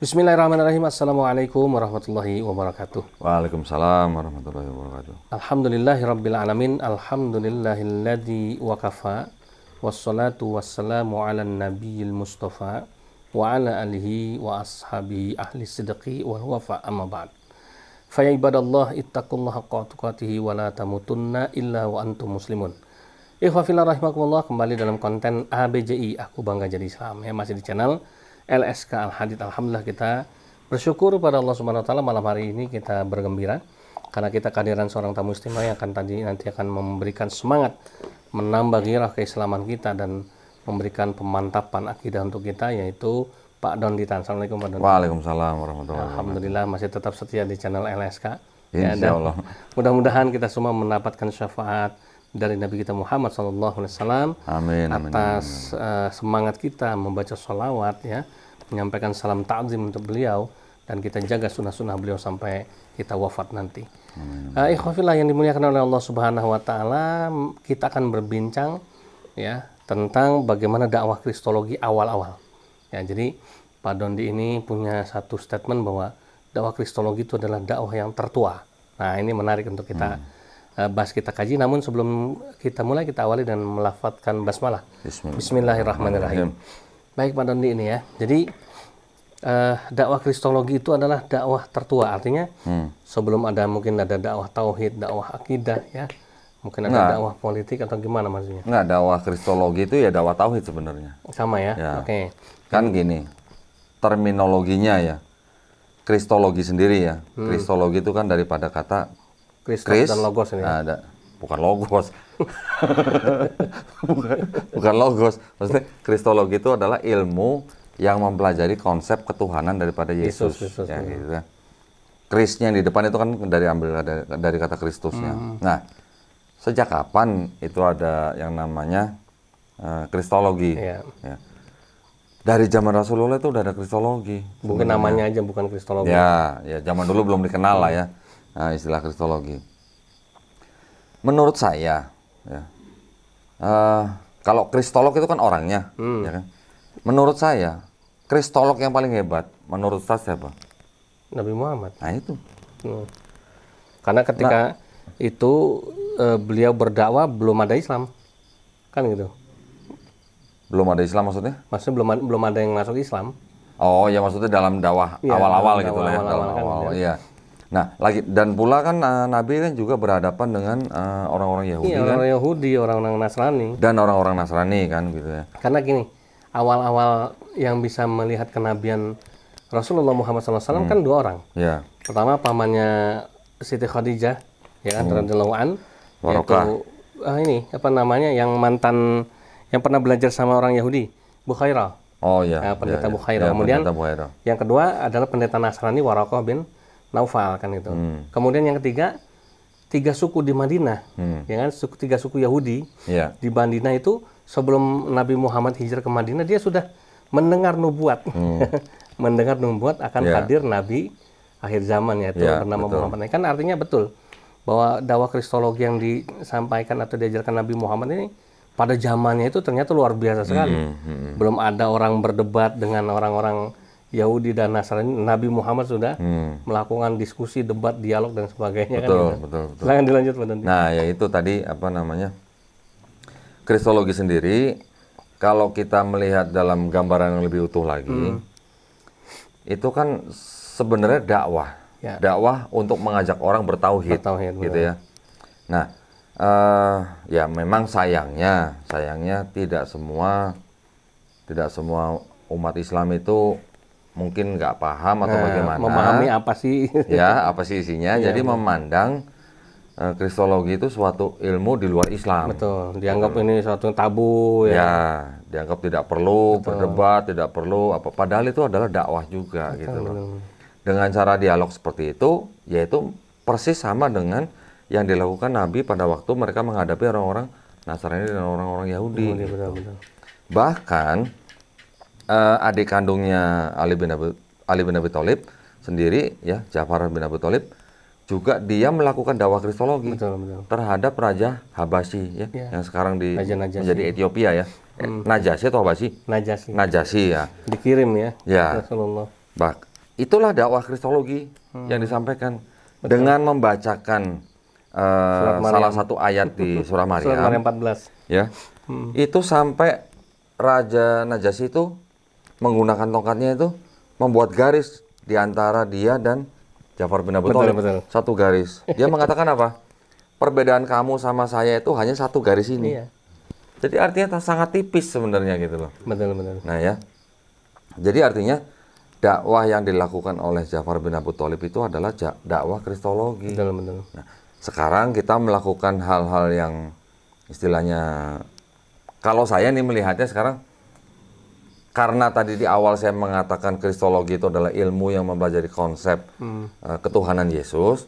Bismillahirrahmanirrahim. Assalamualaikum warahmatullahi wabarakatuh. Waalaikumsalam warahmatullahi wabarakatuh. Alhamdulillahirabbil alamin. Alhamdulillahilladzi wakafa. Wassalatu wassalamu ala nabiyil mustafa wa ala alihi wa ashabihi ahli sidqi wal wafa, amma ba'd. Fa ya ibadallah ittaqullaha haqqa tuqatih wa la tamutunna illa wa antum muslimun. Ikhwa fillah rahimakumullah, kembali dalam konten ABJI Aku Bangga Jadi Islam, ya, masih di channel LSK Al-Hadid. Alhamdulillah, kita bersyukur pada Allah Subhanahu wa taala, malam hari ini kita bergembira karena kita kehadiran seorang tamu istimewa yang nanti akan memberikan semangat, menambah gairah keislaman kita dan memberikan pemantapan akidah untuk kita, yaitu Pak Donditan. Assalamualaikum Pak Donditan. Waalaikumsalam warahmatullahi wabarakatuh. Alhamdulillah masih tetap setia di channel LSK. Insya Allah. Mudah-mudahan kita semua mendapatkan syafaat dari Nabi kita Muhammad SAW. Amin. Atas semangat kita membaca sholawat, ya, menyampaikan salam ta'zim untuk beliau, dan kita jaga sunnah-sunnah beliau sampai kita wafat nanti. Ikhwafillah yang dimuliakan oleh Allah Subhanahu wa taala, kita akan berbincang, ya, tentang bagaimana dakwah kristologi awal-awal. Ya, jadi Pak Dondi ini punya satu statement bahwa dakwah kristologi itu adalah dakwah yang tertua. Nah, ini menarik untuk kita bahas, kita kaji. Namun sebelum kita mulai, kita awali dan melafadzkan basmalah. Bismillahirrahmanirrahim. Baik Pak Dondi ini, ya. Jadi dakwah kristologi itu adalah dakwah tertua. Artinya sebelum mungkin ada dakwah tauhid, dakwah akidah, ya. Mungkin ada dakwah politik atau gimana maksudnya? Enggak, dakwah kristologi itu ya dakwah tauhid sebenarnya. Sama, ya? Ya. Oke. Kan gini, terminologinya ya. Kristologi sendiri ya. Kristologi itu kan daripada kata Kristus dan logos ini. Bukan logos. bukan logos. Maksudnya kristologi itu adalah ilmu yang mempelajari konsep ketuhanan daripada Yesus. Ya, gitu kan. Krisnya yang di depan itu kan ambil dari kata Kristusnya. Nah, sejak kapan itu ada yang namanya kristologi? Ya. Ya. Dari zaman Rasulullah itu udah ada kristologi. Mungkin namanya aja bukan kristologi. Ya, zaman dulu belum dikenal lah ya. Nah, istilah kristologi. Menurut saya, ya, kalau kristolog itu kan orangnya, ya kan? Menurut saya, kristolog yang paling hebat, menurut saya siapa? Nabi Muhammad. Nah itu. Karena ketika itu beliau berdakwah belum ada Islam, kan gitu. Belum ada Islam maksudnya? Maksudnya belum ada yang masuk Islam. Oh ya, maksudnya dalam dakwah awal-awal gitu lah ya. Awal-awal, iya. Nah, dan pula kan Nabi kan juga berhadapan dengan orang-orang Yahudi, kan? Orang-orang Yahudi, orang-orang Nasrani. Dan orang-orang Nasrani kan gitu ya. Karena gini, awal-awal yang bisa melihat kenabian Rasulullah Muhammad SAW kan dua orang. Ya. Pertama pamannya Siti Khadijah, ya kan, radhiyallahu an. Warokah. Ini apa namanya, yang mantan yang pernah belajar sama orang Yahudi, Bukhairah. Oh iya. Pendeta Bukhairah. Kemudian yang kedua adalah pendeta Nasrani Warokah bin Naufal, kan itu. Kemudian yang ketiga, 3 suku di Madinah, ya kan, 3 suku Yahudi di Madinah itu sebelum Nabi Muhammad hijrah ke Madinah, dia sudah mendengar nubuat, mendengar nubuat akan hadir Nabi akhir zaman, yaitu bernama Muhammad. Kan artinya betul bahwa dakwah kristologi yang disampaikan atau diajarkan Nabi Muhammad ini pada zamannya itu ternyata luar biasa sekali. Belum ada orang berdebat dengan orang-orang Yahudi dan Nasrani, Nabi Muhammad sudah melakukan diskusi, debat, dialog dan sebagainya. Betul. Silahkan dilanjut Pak Dondi. Nah, ya itu tadi apa namanya, kristologi sendiri, kalau kita melihat dalam gambaran yang lebih utuh lagi, itu kan sebenarnya dakwah, dakwah untuk mengajak orang bertauhid, gitu ya. Nah, ya memang sayangnya tidak semua umat Islam itu mungkin nggak paham atau bagaimana memahami apa sih apa sih isinya. Jadi memandang kristologi itu suatu ilmu di luar Islam. Betul, dianggap ini suatu tabu, ya. Dianggap tidak perlu berdebat, tidak perlu apa, padahal itu adalah dakwah juga. Gitu loh. Dengan cara dialog seperti itu, yaitu persis sama dengan yang dilakukan Nabi pada waktu mereka menghadapi orang-orang Nasrani dan orang-orang Yahudi. Betul. Bahkan adik kandungnya Ali bin Abi Thalib sendiri, ya, Ja'far bin Abi Thalib, juga dia melakukan dakwah kristologi terhadap Raja Habasyi, ya, yang sekarang menjadi Ethiopia, ya. Najasyi atau Habasyi? Najasyi. Najasyi, ya. Dikirim, ya. Ya. Rasulullah. itulah dakwah Kristologi yang disampaikan dengan membacakan salah satu ayat di surah Maryam. Surah Maryam 14. Ya, itu sampai Raja Najasyi itu menggunakan tongkatnya itu membuat garis di antara dia dan Ja'far bin Abi Thalib. Satu garis. Dia mengatakan apa? Perbedaan kamu sama saya itu hanya satu garis ini. Iya. Jadi artinya sangat tipis sebenarnya gitu loh. Betul. Nah ya, jadi artinya dakwah yang dilakukan oleh Ja'far bin Abi Thalib itu adalah dakwah Kristologi. Betul. Nah, sekarang kita melakukan hal-hal yang istilahnya, kalau saya nih melihatnya sekarang, karena tadi di awal saya mengatakan Kristologi itu adalah ilmu yang mempelajari konsep ketuhanan Yesus.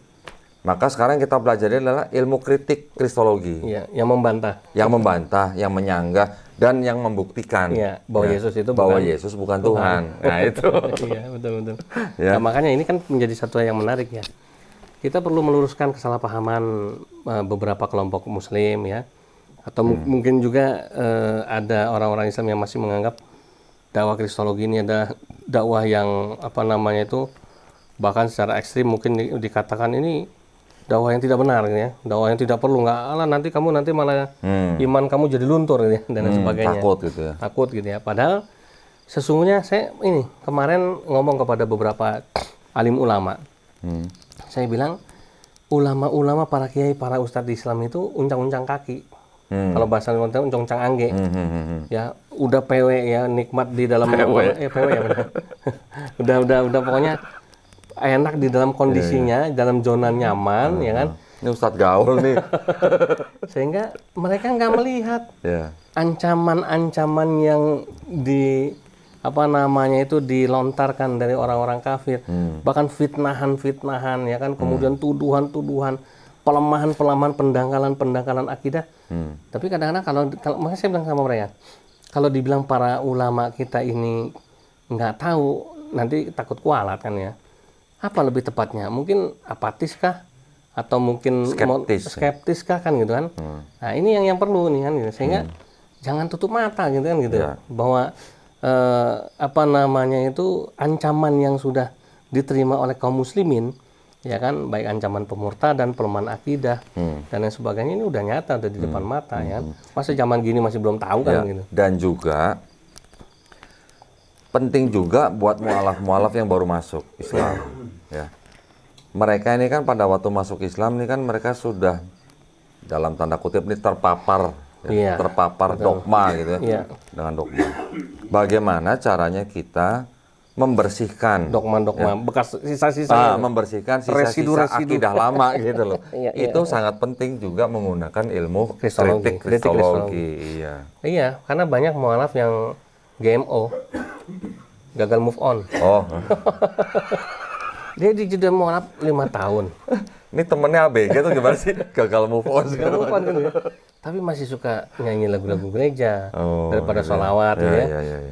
Maka sekarang kita pelajari adalah ilmu kritik Kristologi. Iya, yang membantah. Yang membantah, yang menyanggah, dan yang membuktikan bahwa Yesus itu Yesus bukan Tuhan. Nah itu. Iya, betul. Ya. Nah, makanya ini kan menjadi satu yang menarik ya. Kita perlu meluruskan kesalahpahaman beberapa kelompok Muslim ya. Atau mungkin juga ada orang-orang Islam yang masih menganggap dakwah Kristologi ini ada dakwah yang bahkan secara ekstrim mungkin dikatakan ini dakwah yang tidak benar ya, dakwah yang tidak perlu, nanti malah iman kamu jadi luntur ya, dan sebagainya. Takut gitu ya. Padahal sesungguhnya saya ini kemarin ngomong kepada beberapa alim ulama. Saya bilang ulama-ulama, para kiai, para ustadz di Islam itu uncang-uncang kaki. Kalau bahasa uncang-uncang angge. Ya, udah PW ya, nikmat di dalam PW ya benar. udah pokoknya enak di dalam kondisinya, dalam zona nyaman, ya kan? Ini Ustadz gaul nih. Sehingga mereka nggak melihat ancaman-ancaman yang dilontarkan dari orang-orang kafir, bahkan fitnahan ya kan, kemudian tuduhan-tuduhan, pelemahan-pelemahan, pendangkalan akidah. Tapi kadang-kadang kalau makanya saya bilang sama mereka, kalau dibilang para ulama kita ini nggak tahu, nanti takut kualat kan ya. Apa lebih tepatnya? Mungkin apatis kah? Atau mungkin skeptis kah kan gitu kan? Nah ini yang perlu nih kan gitu. Sehingga jangan tutup mata gitu kan gitu. Bahwa itu ancaman yang sudah diterima oleh kaum muslimin, ya kan, baik ancaman pemurtadan, pelemahan akidah dan lain sebagainya, ini udah nyata, udah di depan mata ya. Masa zaman gini masih belum tahu kan gitu. Dan juga penting juga buat mualaf-mualaf yang baru masuk Islam. Ya, mereka ini kan pada waktu masuk Islam ini kan mereka sudah dalam tanda kutip ini terpapar dogma gitu ya, dengan dogma. Bagaimana caranya kita membersihkan dogma bekas sisa-sisa, membersihkan sisa-sisa akidah lama gitu loh. Itu sangat penting juga menggunakan ilmu kritik Kristologi. Iya, karena banyak mualaf yang GMO, gagal move on. Dia di jeda mualaf 5 tahun. Ini temennya ABG tuh gimana sih? Gagal move on. Gagal move on kan ya. Tapi masih suka nyanyi lagu-lagu gereja daripada sholawat ya.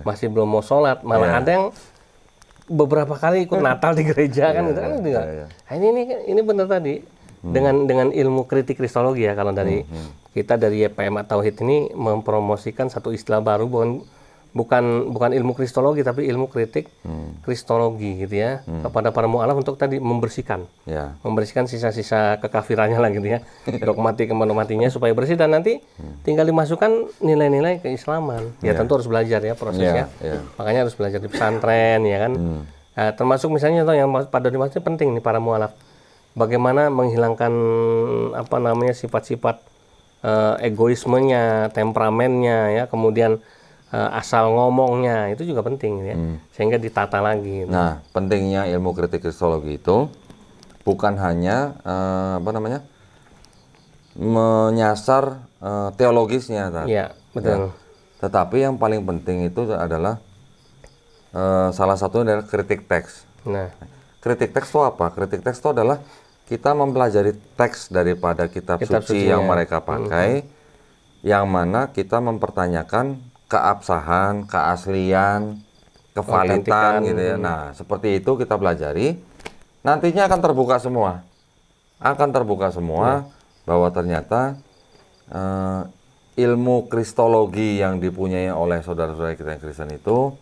Masih belum mau sholat, malah ada yang beberapa kali ikut Natal di gereja kan gitu kan. Nah, ini benar tadi dengan ilmu kritik Kristologi ya, kalau dari kita dari YPM Tauhid ini mempromosikan satu istilah baru, bukan ilmu Kristologi tapi ilmu kritik Kristologi gitu ya, kepada para mu'alaf untuk tadi membersihkan sisa-sisa kekafirannya lah gitu ya, dogmatik-dogmatinya supaya bersih, dan nanti tinggal dimasukkan nilai-nilai keislaman. Tentu harus belajar ya prosesnya. Makanya harus belajar di pesantren ya kan. Nah, termasuk misalnya yang pada dimaksud penting nih para mu'alaf, bagaimana menghilangkan sifat-sifat egoismenya, temperamennya ya, kemudian asal ngomongnya itu juga penting ya, sehingga ditata lagi. Nah, pentingnya ilmu kritik Kristologi itu bukan hanya menyasar teologisnya, Iya, betul. Tetapi yang paling penting itu adalah salah satunya adalah kritik teks. Nah, kritik teks itu apa? Kritik teks itu adalah kita mempelajari teks daripada kitab suci yang mereka pakai, yang mana kita mempertanyakan keabsahan, keaslian, kevalitan gitu ya. Nah, seperti itu kita pelajari. Nantinya akan terbuka semua. Bahwa ternyata ilmu Kristologi yang dipunyai oleh saudara-saudara kita yang Kristen itu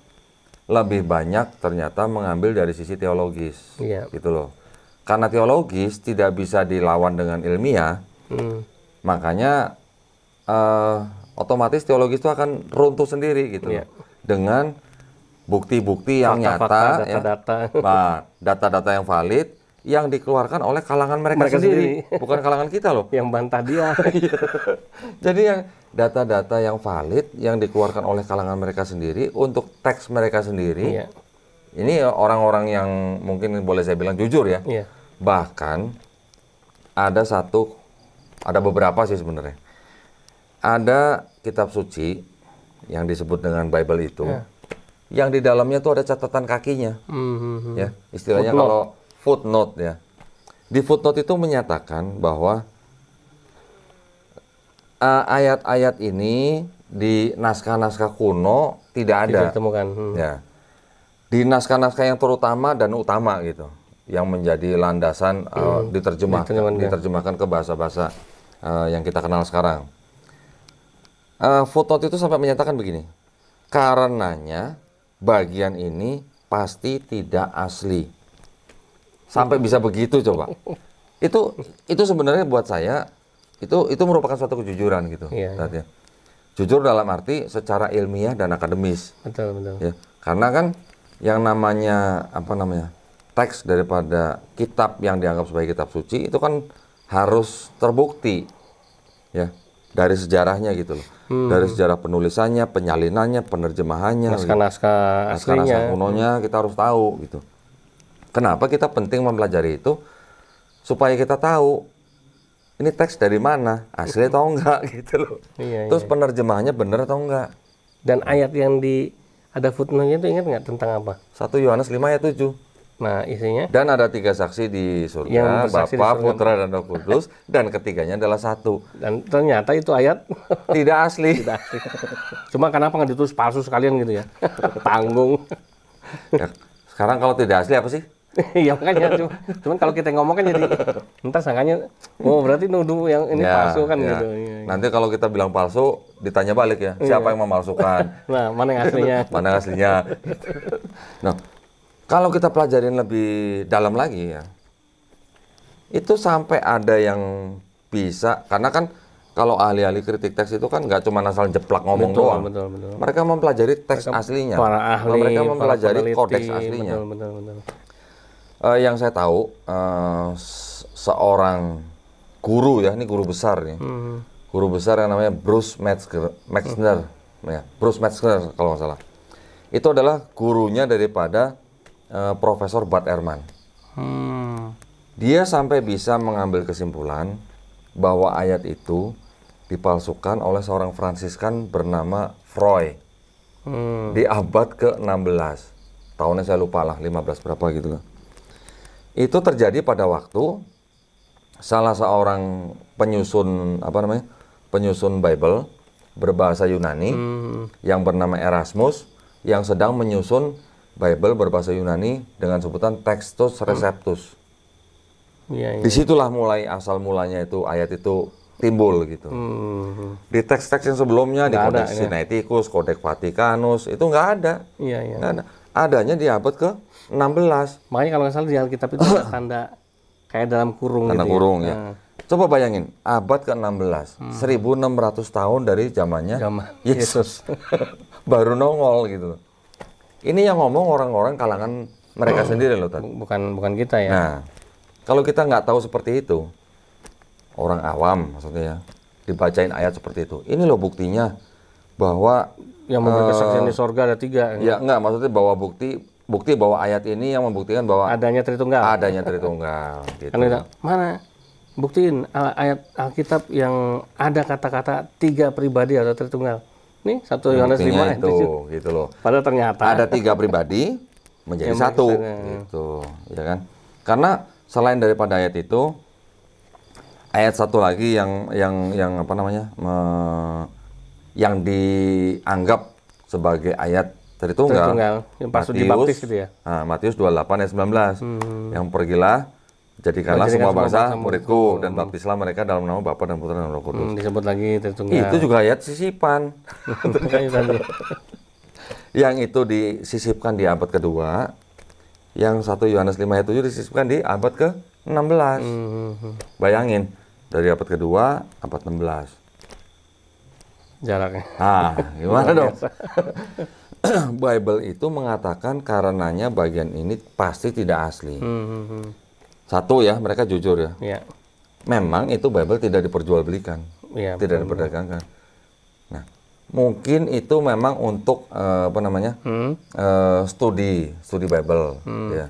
lebih banyak ternyata mengambil dari sisi teologis, Iya. gitu loh. Karena teologis tidak bisa dilawan dengan ilmiah, makanya otomatis teologis itu akan runtuh sendiri gitu loh. Iya. Dengan bukti-bukti yang Fakta-fakta, nyata, data-data. ya. Nah, data-data yang valid yang dikeluarkan oleh kalangan mereka sendiri, bukan kalangan kita loh. Yang bantah dia. Jadi yang data-data yang valid yang dikeluarkan oleh kalangan mereka sendiri untuk teks mereka sendiri. Iya. Ini orang-orang yang mungkin boleh saya bilang jujur ya. Iya. Bahkan ada beberapa sih sebenarnya. Ada kitab suci yang disebut dengan Bible itu, yang di dalamnya tuh ada catatan kakinya, ya istilahnya Footnote. kalau footnote ya. Di footnote itu menyatakan bahwa ayat-ayat ini di naskah-naskah kuno tidak ada. Tidak ditemukan. Ya. Di naskah-naskah yang terutama dan utama gitu, yang menjadi landasan diterjemahkan ke bahasa-bahasa yang kita kenal sekarang. Footnote itu sampai menyatakan begini, karenanya bagian ini pasti tidak asli. Sampai bisa begitu coba. Itu sebenarnya buat saya itu merupakan suatu kejujuran gitu. Iya. Ya. Jujur dalam arti secara ilmiah dan akademis. Betul. Ya, karena kan yang namanya teks daripada kitab yang dianggap sebagai kitab suci itu kan harus terbukti ya dari sejarahnya gitu loh. Dari sejarah penulisannya, penyalinannya, penerjemahannya, Naskah-naskah aslinya. naskah kunonya kita harus tahu gitu. Kenapa kita penting mempelajari itu? Supaya kita tahu ini teks dari mana, asli atau enggak gitu loh. Iya, Terus penerjemahannya benar atau enggak. Dan ayat yang ada footnote-nya itu ingat nggak tentang apa? 1 Yohanes 5 ayat 7. Nah, isinya Dan ada 3 saksi di surga, Yang bersaksi di Bapa, surga. Putra, dan Roh Kudus, dan ketiganya adalah satu. dan ternyata itu ayat Tidak asli. tidak asli. Cuma kenapa nggak ditulis palsu sekalian gitu ya? Tanggung. Ya, sekarang kalau tidak asli apa sih? Ya makanya cuman kalau kita ngomong kan jadi entar sangkanya berarti nuduh yang ini palsu kan gitu. Iya. Nanti kalau kita bilang palsu, ditanya balik ya, siapa yang memalsukan? Nah, mana yang aslinya? Mana aslinya? Nah, kalau kita pelajarin lebih dalam lagi ya, itu sampai ada yang bisa, karena kan kalau ahli-ahli kritik teks itu kan nggak cuma asal jeplak ngomong doang. Betul. Mereka mempelajari teks aslinya. Para ahli, Mereka mempelajari para peneliti, kodeks aslinya. Betul. Yang saya tahu, seorang guru ya, ini guru besar nih. Guru besar yang namanya Bruce Metzger, ya, Bruce Metzger kalau nggak salah. Itu adalah gurunya daripada Profesor Bart Ehrman. Dia sampai bisa mengambil kesimpulan bahwa ayat itu dipalsukan oleh seorang Fransiskan bernama Freud di abad ke-16. Tahunnya saya lupa lah, 15 berapa gitu kan. Itu terjadi pada waktu salah seorang penyusun penyusun Bible berbahasa Yunani yang bernama Erasmus yang sedang menyusun Bible berbahasa Yunani dengan sebutan Textus Receptus. Iya. Disitulah mulai asal mulanya itu ayat itu timbul gitu. Di teks-teks yang sebelumnya di Codex Sinaiticus, Codex Vaticanus itu nggak ada. Iya. Nggak ada. Adanya di abad ke-16. Makanya kalau nggak salah di Alkitab itu ada tanda kayak dalam kurung Tanda gitu. kurung ya. Coba bayangin, abad ke-16, 1600 tahun dari zamannya Zaman Yesus. Baru nongol gitu. Ini yang ngomong orang-orang kalangan mereka sendiri loh tadi. Bukan kita ya. Nah, kalau kita nggak tahu seperti itu, orang awam maksudnya ya, dibacain ayat seperti itu. Ini loh buktinya bahwa Yang memberi kesaksian di sorga ada 3. ya enggak, maksudnya bahwa bukti bahwa ayat ini yang membuktikan bahwa Adanya Tritunggal. adanya Tritunggal gitu. Kan kita, mana? Buktiin ayat Alkitab yang ada kata-kata 3 pribadi atau Tritunggal. Nih 1 Yohanes 5 ayat itu 7. gitu loh. Padahal ternyata Ada 3 pribadi menjadi satu gitu, ya kan? Karena selain daripada ayat itu, ayat satu lagi yang yang dianggap sebagai ayat Tritunggal, yang pas dibaptis gitu ya. Nah, Matius 28 ayat 19. Yang pergilah, jadikanlah semua bangsa muridku dan baptislah mereka dalam nama Bapa dan Putra dan Roh Kudus. Disebut lagi Tritunggal. Itu juga ayat sisipan. Yang itu disisipkan di abad kedua, yang 1 Yohanes 5 ayat 7 disisipkan di abad ke-16. Bayangin, dari abad kedua, abad 16. Jaraknya. Nah, gimana dong? Bible itu mengatakan karenanya bagian ini pasti tidak asli. Satu ya, mereka jujur ya. Iya. Memang itu Bible tidak diperjualbelikan, Iya, tidak diperdagangkan. Nah, mungkin itu memang untuk studi Bible, ya.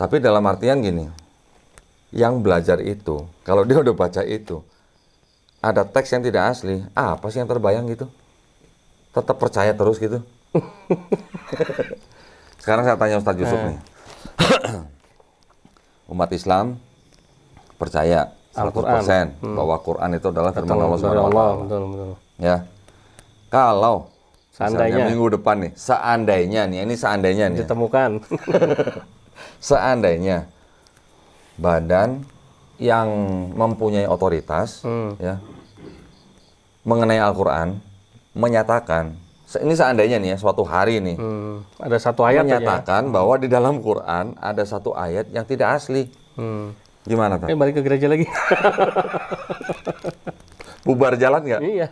Tapi dalam artian gini, yang belajar itu, kalau dia udah baca itu, ada teks yang tidak asli, apa sih yang terbayang gitu? Tetap percaya terus gitu. Sekarang saya tanya Ustadz Yusuf nih. Umat Islam percaya 100% bahwa Quran itu adalah firman Allah SWT. Betul. Ya. Kalau Seandainya. misalnya minggu depan nih, seandainya nih, ini seandainya nih. Ditemukan. Seandainya badan yang mempunyai otoritas ya mengenai Al-Quran menyatakan, ini seandainya nih ya, suatu hari nih Ada satu ayat menyatakan bahwa di dalam Quran ada satu ayat yang tidak asli. Gimana Tan? Balik ke gereja lagi. Bubar jalan nggak? Iya.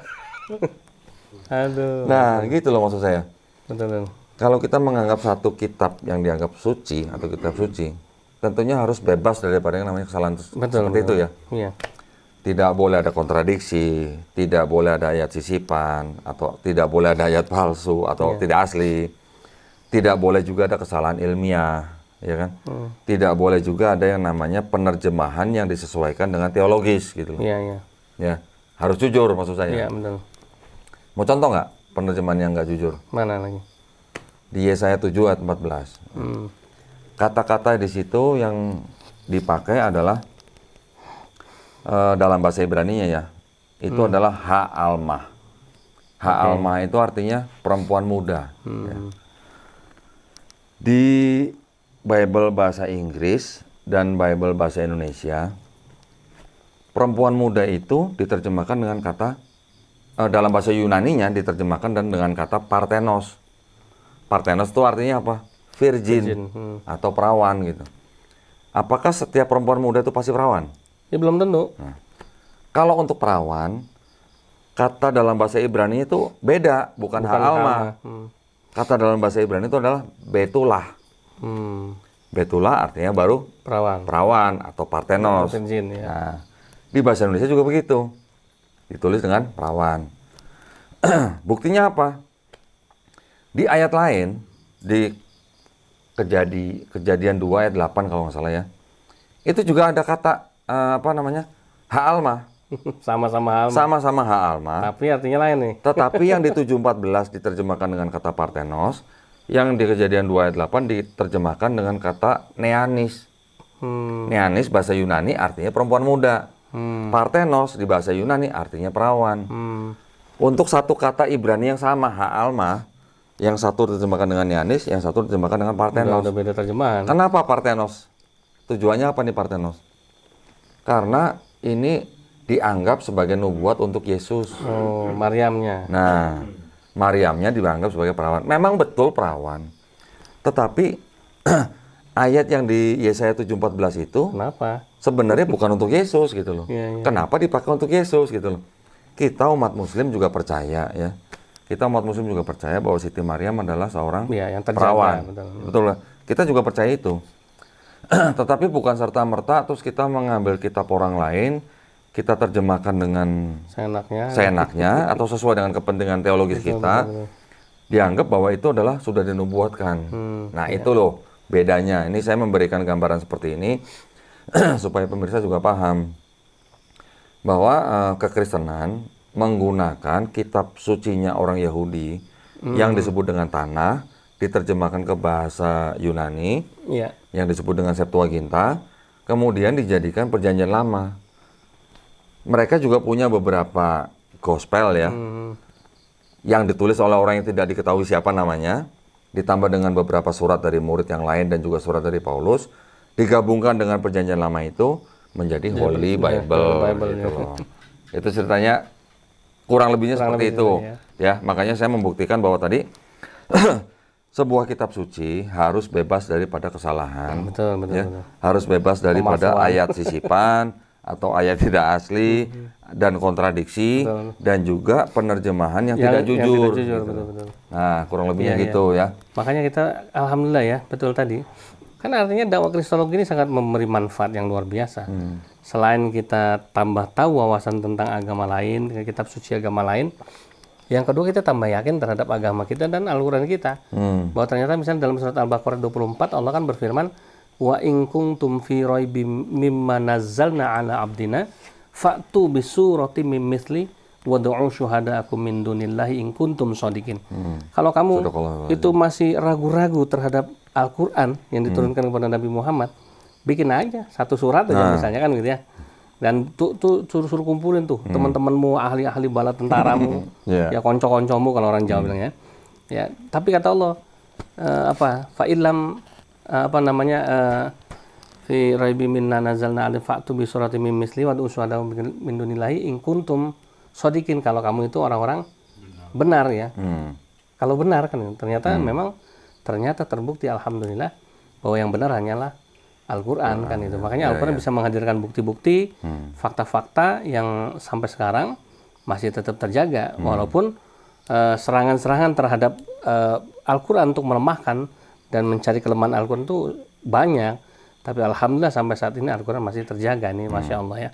Aduh. Nah, gitu loh maksud saya. Betul. Kalau kita menganggap satu kitab yang dianggap suci atau kitab suci, tentunya harus bebas daripada yang namanya kesalahan seperti itu ya. Iya. Tidak boleh ada kontradiksi, tidak boleh ada ayat sisipan, atau tidak boleh ada ayat palsu atau tidak asli. Tidak boleh juga ada kesalahan ilmiah, ya kan? Tidak boleh juga ada yang namanya penerjemahan yang disesuaikan dengan teologis gitu loh. Iya. Ya, harus jujur maksud saya. Iya, betul. Mau contoh nggak penerjemahan yang nggak jujur? Mana lagi? Di Yesaya 7 ayat 14. Kata-kata di situ yang dipakai adalah dalam bahasa Ibrani-nya ya, itu adalah ha'almah. Ha'almah itu artinya perempuan muda. Ya. Di Bible bahasa Inggris dan Bible bahasa Indonesia, perempuan muda itu diterjemahkan dengan kata, dalam bahasa Yunani-nya diterjemahkan dan dengan kata parthenos. Parthenos itu artinya apa? Virgin. Atau perawan gitu. Apakah setiap perempuan muda itu pasti perawan? Ya belum tentu. Nah, kalau untuk perawan, kata dalam bahasa Ibrani itu beda, bukan ha'alma. Kata dalam bahasa Ibrani itu adalah betulah. Betulah artinya baru perawan atau parthenos. Virgin, ya. Nah, di bahasa Indonesia juga begitu. Ditulis dengan perawan. Buktinya apa? Di ayat lain, di Kejadian 2 ayat 8 kalau nggak salah ya. Itu juga ada kata ha'alma. Sama-sama ha'alma. Tapi artinya lain nih. Tetapi yang di 7:14 diterjemahkan dengan kata parthenos, yang di Kejadian 2 ayat 8 diterjemahkan dengan kata neanis. Neanis bahasa Yunani artinya perempuan muda. Parthenos di bahasa Yunani artinya perawan. Untuk satu kata Ibrani yang sama, ha'alma, yang satu diterjemahkan dengan neanis, yang satu diterjemahkan dengan parthenos. Udah beda terjemahan. Kenapa parthenos? Tujuannya apa nih parthenos? Karena ini dianggap sebagai nubuat untuk Yesus. Oh, Maryamnya. Nah, Maryamnya dianggap sebagai perawan. Memang betul perawan. Tetapi ayat yang di Yesaya 7:14 itu Kenapa? sebenarnya bukan untuk Yesus gitu loh. Iya. Kenapa dipakai untuk Yesus gitu loh? Kita umat Muslim juga percaya ya. Kita umat Muslim juga percaya bahwa Siti Maryam adalah seorang yang terjaga, perawan. Betul. Betul lah. Kita juga percaya itu. Tetapi bukan serta-merta terus kita mengambil kitab orang lain, kita terjemahkan dengan seenaknya atau sesuai dengan kepentingan teologis kita. Betul. Dianggap bahwa itu adalah sudah dinubuatkan. Nah, itu loh bedanya. Ini saya memberikan gambaran seperti ini supaya pemirsa juga paham bahwa kekristenan menggunakan kitab sucinya orang Yahudi yang disebut dengan Tanakh, diterjemahkan ke bahasa Yunani, yang disebut dengan Septuaginta, kemudian dijadikan perjanjian lama. Mereka juga punya beberapa gospel ya, yang ditulis oleh orang yang tidak diketahui siapa namanya, ditambah dengan beberapa surat dari murid yang lain dan juga surat dari Paulus, digabungkan dengan perjanjian lama itu menjadi Holy Bible gitu loh. Itu ceritanya kurang lebihnya seperti itu ya. Makanya saya membuktikan bahwa tadi sebuah kitab suci harus bebas daripada kesalahan, Betul, betul, ya. betul. Harus bebas daripada Pemalsuan. ayat sisipan atau ayat tidak asli dan kontradiksi, Betul. dan juga penerjemahan yang tidak jujur. Gitu. Betul, betul. Nah, kurang lebihnya Iya, gitu ya. Makanya kita alhamdulillah ya, betul tadi. Kan artinya dakwah kristologi ini sangat memberi manfaat yang luar biasa. Selain kita tambah tahu wawasan tentang agama lain, kitab suci agama lain, yang kedua kita tambah yakin terhadap agama kita dan Al-Qur'an kita. Bahwa ternyata misalnya dalam surat Al-Baqarah 24 Allah kan berfirman, "Wa in kuntum fi raibim mimma nazzalna ala abdina fa'tu bi suratin mim mithli wad'u syuhada'akum min dunillahi in kuntum shadiqin." Kalau kamu itu masih ragu-ragu terhadap Al-Qur'an yang diturunkan kepada Nabi Muhammad, bikin aja satu surat aja misalnya kan gitu ya. Dan tuh suruh kumpulin tuh teman-temanmu, ahli-ahli bala tentaramu, ya konco-koncomu kalau orang Jawa bilangnya. Ya, tapi kata Allah fa'ilam fi raibi minna nazalna alif fa'tu bi suratin min misli wa uswadahu min dunillahi in kuntum shadiqin. Kalau kamu itu orang-orang benar ya. Kalau benar kan ternyata memang terbukti alhamdulillah bahwa yang benar hanyalah Al-Quran kan itu. Makanya Al-Quran bisa menghadirkan bukti-bukti, fakta-fakta yang sampai sekarang masih tetap terjaga. Walaupun serangan-serangan terhadap Al-Quran untuk melemahkan dan mencari kelemahan Al-Quran itu banyak. Tapi alhamdulillah sampai saat ini Al-Quran masih terjaga nih, Masya Allah ya.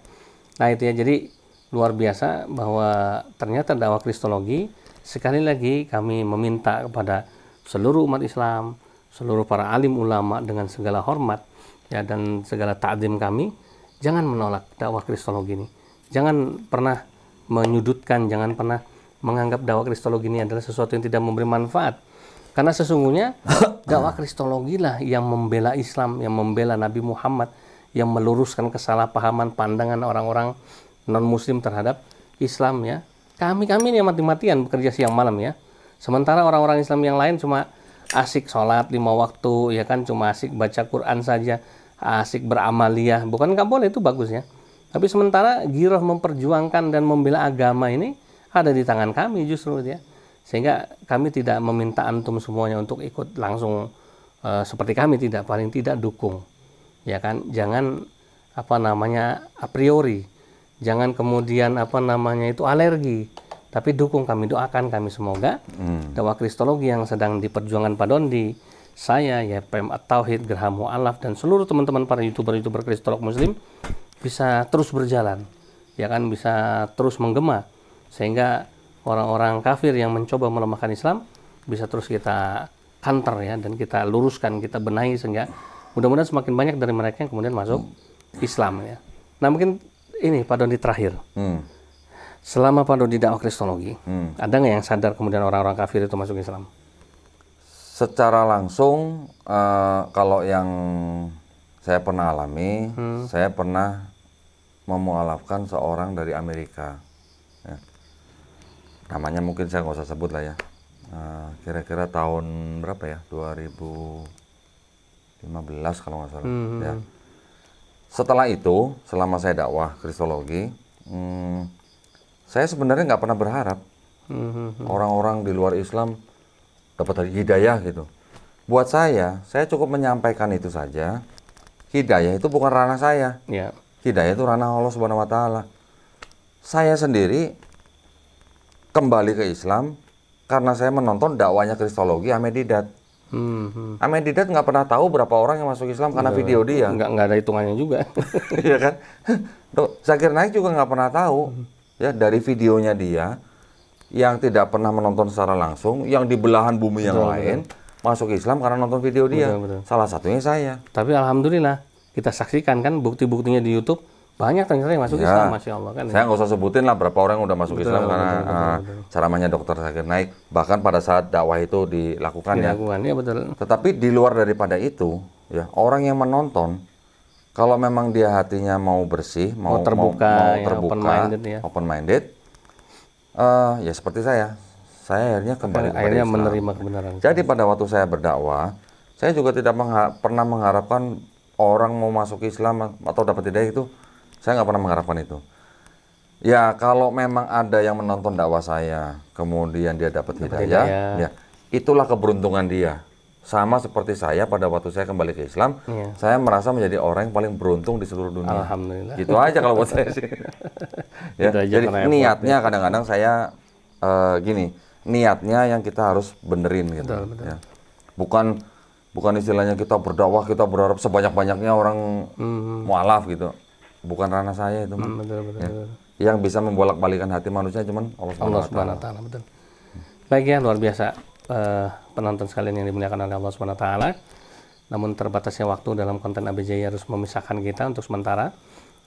Nah itu ya, jadi luar biasa bahwa ternyata dakwah kristologi, sekali lagi kami meminta kepada seluruh umat Islam, seluruh para alim ulama dengan segala hormat, ya, dan segala ta'zim kami, jangan menolak dakwah kristologi ini. Jangan pernah menyudutkan, jangan pernah menganggap dakwah kristologi ini adalah sesuatu yang tidak memberi manfaat. Karena sesungguhnya dakwah kristologi lah yang membela Islam, yang membela Nabi Muhammad, yang meluruskan kesalahpahaman pandangan orang-orang non-muslim terhadap Islam ya. Kami ini yang mati-matian bekerja siang malam ya. Sementara orang-orang Islam yang lain cuma asik sholat 5 waktu, ya kan, cuma asik baca Quran saja, asik beramaliyah. Bukan nggak boleh, itu bagus ya. Tapi sementara giroh memperjuangkan dan membela agama ini ada di tangan kami justru ya. Sehingga kami tidak meminta antum semuanya untuk ikut langsung seperti kami, tidak, paling tidak dukung. Ya kan, jangan a priori. Jangan kemudian itu alergi. Tapi dukung kami, doakan kami semoga dakwah kristologi yang sedang diperjuangkan Pak Dondi, saya, YPM At-Tauhid, Gerham Mu'alaf, dan seluruh teman-teman para YouTuber kristolog muslim bisa terus berjalan, ya kan, bisa terus menggema, sehingga orang-orang kafir yang mencoba melemahkan Islam bisa terus kita counter ya, dan kita luruskan, kita benahi, sehingga mudah-mudahan semakin banyak dari mereka yang kemudian masuk Islam ya. Nah mungkin ini Pak Dondi terakhir. Selama Pak Dondi dakwah kristologi, ada nggak yang sadar kemudian orang-orang kafir itu masuk Islam? Secara langsung, kalau yang saya pernah alami, saya pernah memualafkan seorang dari Amerika. Ya. Namanya mungkin saya nggak usah sebut lah ya. Kira-kira tahun berapa ya? 2015 kalau nggak salah. Ya. Setelah itu, selama saya dakwah kristologi, saya sebenarnya nggak pernah berharap orang-orang di luar Islam dapat hidayah gitu. Buat saya cukup menyampaikan itu saja. Hidayah itu bukan ranah saya. Ya. Hidayah itu ranah Allah Subhanahu Wa Taala. Saya sendiri kembali ke Islam karena saya menonton dakwanya kristologi Ahmed Didat. Ahmed Didat nggak pernah tahu berapa orang yang masuk Islam karena video dia. Nggak ada hitungannya juga. Iya kan? Zakir Naik juga nggak pernah tahu. Ya, dari videonya dia yang tidak pernah menonton secara langsung, yang di belahan bumi yang lain, masuk Islam karena nonton video dia. Salah satunya saya. Tapi alhamdulillah kita saksikan kan bukti-buktinya di YouTube, banyak ternyata yang masuk Islam, Masya Allah kan. Saya nggak usah sebutin lah berapa orang yang udah masuk Islam karena ceramahnya Dr. Zakir Naik, bahkan pada saat dakwah itu dilakukan ya. Betul. Tetapi di luar daripada itu, ya, orang yang menonton, kalau memang dia hatinya mau bersih, mau terbuka, open minded, ya seperti saya akhirnya kembali kepada Islam. Menerima kebenaran. Jadi pada waktu saya berdakwah, saya juga tidak pernah mengharapkan orang mau masuk Islam atau dapat hidayah itu. Saya nggak pernah mengharapkan itu. Ya kalau memang ada yang menonton dakwah saya, kemudian dia dapat hidayah, ya itulah keberuntungan dia. Sama seperti saya pada waktu saya kembali ke Islam, saya merasa menjadi orang yang paling beruntung di seluruh dunia. Alhamdulillah. Gitu aja kalau buat saya sih. Ya, jadi niatnya kadang-kadang saya gini, niatnya yang kita harus benerin gitu. Betul. Ya. Bukan istilahnya kita berdakwah, kita berharap sebanyak-banyaknya orang mualaf gitu. Bukan ranah saya itu. Betul. Yang bisa membolak-balikan hati manusia cuman Allah Subhanahu wa taala. Betul. Baik ya, luar biasa penonton sekalian yang dimuliakan oleh Allah Subhanahu wa taala. Namun terbatasnya waktu dalam konten ABJ harus memisahkan kita untuk sementara.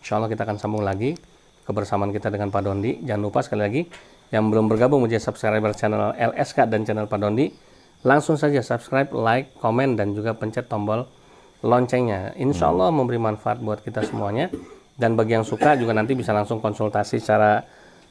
Insya Allah kita akan sambung lagi kebersamaan kita dengan Pak Dondi. Jangan lupa sekali lagi yang belum bergabung menjadi subscriber channel LSK dan channel Pak Dondi, langsung saja subscribe, like, komen, dan juga pencet tombol loncengnya. Insya Allah memberi manfaat buat kita semuanya. Dan bagi yang suka juga nanti bisa langsung konsultasi secara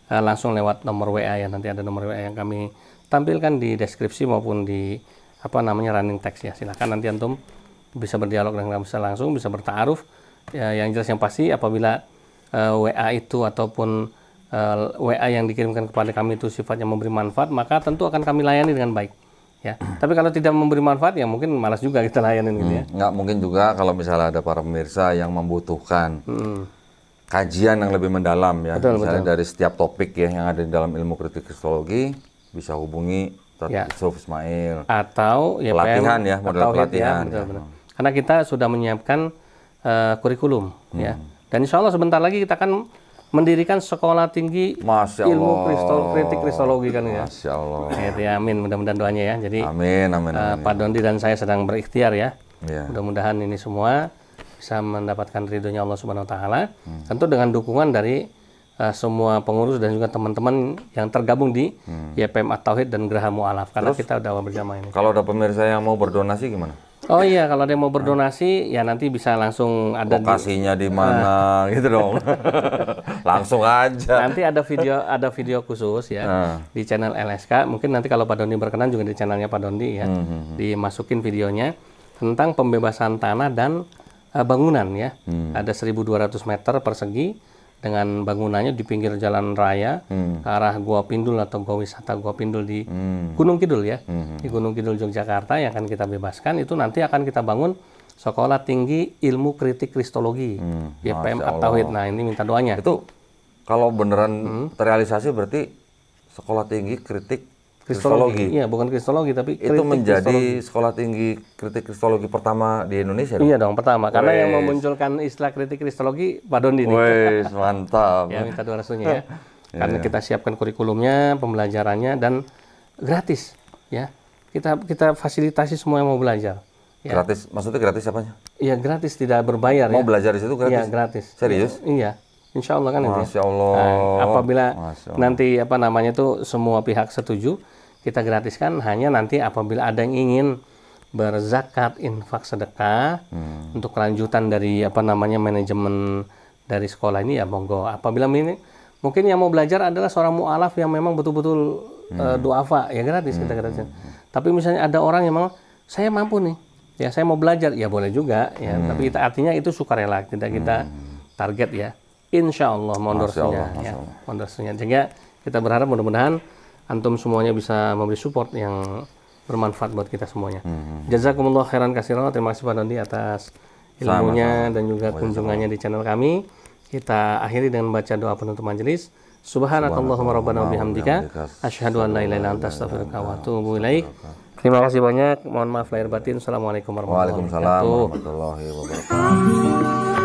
langsung lewat nomor WA ya. Nanti ada nomor WA yang kami tampilkan di deskripsi maupun di running text ya. Silahkan nanti antum bisa berdialog dengan kami langsung, bisa bertaaruf. Ya, yang jelas yang pasti apabila WA itu ataupun WA yang dikirimkan kepada kami itu sifatnya memberi manfaat, maka tentu akan kami layani dengan baik. Ya. Tapi kalau tidak memberi manfaat ya mungkin malas juga kita layanin gitu ya. Nggak mungkin juga kalau misalnya ada para pemirsa yang membutuhkan kajian yang lebih mendalam ya. Misalnya dari setiap topik ya yang ada di dalam ilmu kritik kristologi, bisa hubungi Yusuf Ismail. Atau ya pelatihan ya, model pelatihan. Ya, betul. Karena kita sudah menyiapkan kurikulum ya. Dan insya Allah sebentar lagi kita akan mendirikan sekolah tinggi ilmu kritik kristologi kan ya. Masya Allah. Ya, amin, mudah-mudahan doanya ya. Jadi amin. Pak Dondi dan saya sedang berikhtiar ya. Mudah-mudahan ini semua bisa mendapatkan ridhonya Allah Subhanahu wa taala. Tentu dengan dukungan dari semua pengurus dan juga teman-teman yang tergabung di YPM At-Tauhid dan Geraha Mu'alaf. Karena kita udah bersama ini. Kalau ada pemirsa yang mau berdonasi gimana? Oh iya, kalau ada yang mau berdonasi ya nanti bisa langsung ada lokasinya di mana gitu dong. Langsung aja. Nanti ada video khusus ya di channel LSK. Mungkin nanti kalau Pak Dondi berkenan juga di channelnya Pak Dondi ya. Dimasukin videonya tentang pembebasan tanah dan bangunan ya. Ada 1.200 meter persegi dengan bangunannya di pinggir jalan raya ke arah Gua Pindul atau Gua Wisata Gua Pindul di Gunung Kidul ya. Di Gunung Kidul Yogyakarta yang akan kita bebaskan itu nanti akan kita bangun sekolah tinggi ilmu kritik kristologi YPM At-Tauhid. Nah, ini minta doanya. Itu kalau beneran terrealisasi berarti sekolah tinggi kritik kristologi. Iya, bukan kristologi tapi itu menjadi sekolah tinggi kritik kristologi pertama di Indonesia dong? Iya dong, pertama. Karena yang memunculkan istilah kritik kristologi Pak Dondi nih. Wes, mantap. Ya, minta doa restunya ya. Karena kita siapkan kurikulumnya, pembelajarannya dan gratis ya. Kita fasilitasi semua yang mau belajar. Ya. Gratis, maksudnya gratis apanya? Iya, gratis, tidak berbayar mau belajar di situ gratis? Iya, gratis. Serius? Iya. Insya Allah kan itu. Masya Allah. Nah, apabila nanti itu semua pihak setuju, kita gratiskan hanya nanti apabila ada yang ingin berzakat, infak, sedekah untuk kelanjutan dari manajemen dari sekolah ini ya monggo. Apabila mungkin yang mau belajar adalah seorang mu'alaf yang memang betul-betul duafa ya gratis kita gratisin. Tapi misalnya ada orang yang memang saya mampu nih, ya saya mau belajar ya boleh juga ya. Tapi artinya itu sukarela, tidak kita target ya. Insya Allah mondornya ya, mondornya. Sehingga kita berharap mudah-mudahan antum semuanya bisa memberi support yang bermanfaat buat kita semuanya. Jazakumullah khairan katsiran. Terima kasih Pak Dondi atas ilmunya dan juga kunjungannya di channel kami. Kita akhiri dengan membaca doa penutup majelis. Subhanakallahumma rabbana wa bihamdika asyhadu an la ilaha illa anta astaghfiruka wa atubu ilaik. Terima kasih banyak. Mohon maaf lahir batin. Assalamualaikum warahmatullahi wabarakatuh. Waalaikumsalam warahmatullahi wabarakatuh.